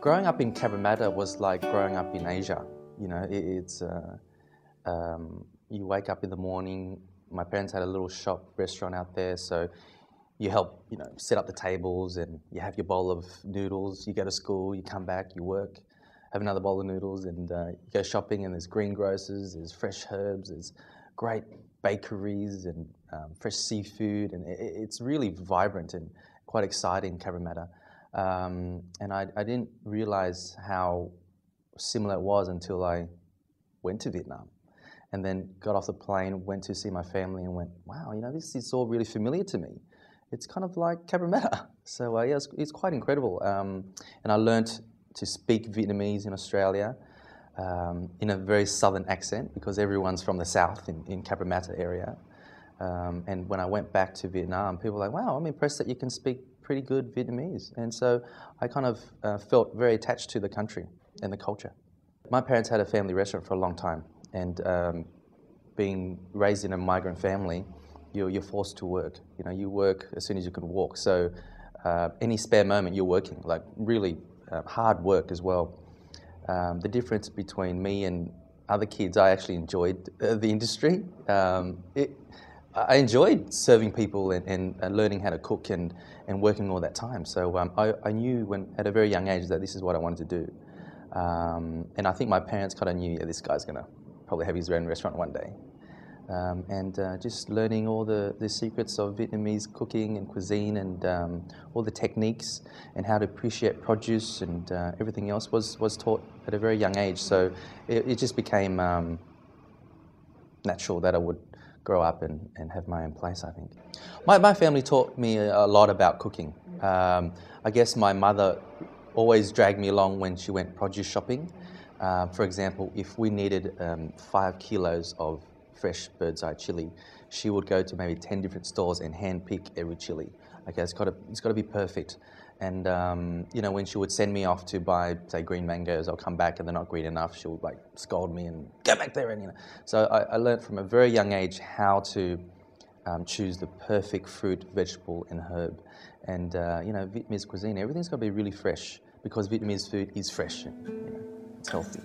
Growing up in Cabramatta was like growing up in Asia. You know, you wake up in the morning. My parents had a little shop restaurant out there, so you help, set up the tables, and you have your bowl of noodles. You go to school, you come back, you work, have another bowl of noodles, and you go shopping. And there's greengrocers, there's fresh herbs, there's great bakeries and fresh seafood, and it's really vibrant and quite exciting, Cabramatta. And I didn't realize how similar it was until I went to Vietnam, and then got off the plane, went to see my family, and went, wow, this is all really familiar to me. It's kind of like Cabramatta. So yeah, it's quite incredible. And I learnt to speak Vietnamese in Australia in a very southern accent, because everyone's from the south in Cabramatta area. And when I went back to Vietnam, people were like, wow, I'm impressed that you can speak pretty good Vietnamese. And so I kind of felt very attached to the country and the culture. My parents had a family restaurant for a long time, and being raised in a migrant family, you're forced to work. You work as soon as you can walk. So any spare moment, you're working, like really hard work as well. The difference between me and other kids, I actually enjoyed the industry. I enjoyed serving people and learning how to cook and working all that time. So I knew at a very young age that this is what I wanted to do. And I think my parents kind of knew, yeah, this guy's going to probably have his own restaurant one day. And just learning all the secrets of Vietnamese cooking and cuisine, and all the techniques and how to appreciate produce and everything else was taught at a very young age. So it just became natural that I would grow up and have my own place, I think. My family taught me a lot about cooking. I guess my mother always dragged me along when she went produce shopping. For example, if we needed 5 kilos of fresh bird's eye chili, she would go to maybe 10 different stores and hand pick every chili. Okay, it's got to be perfect. And when she would send me off to buy, say, green mangoes, I'll come back and they're not green enough. She would scold me and go back there, and So I learned from a very young age how to choose the perfect fruit, vegetable, and herb. And Vietnamese cuisine, everything's got to be really fresh, because Vietnamese food is fresh. It's healthy.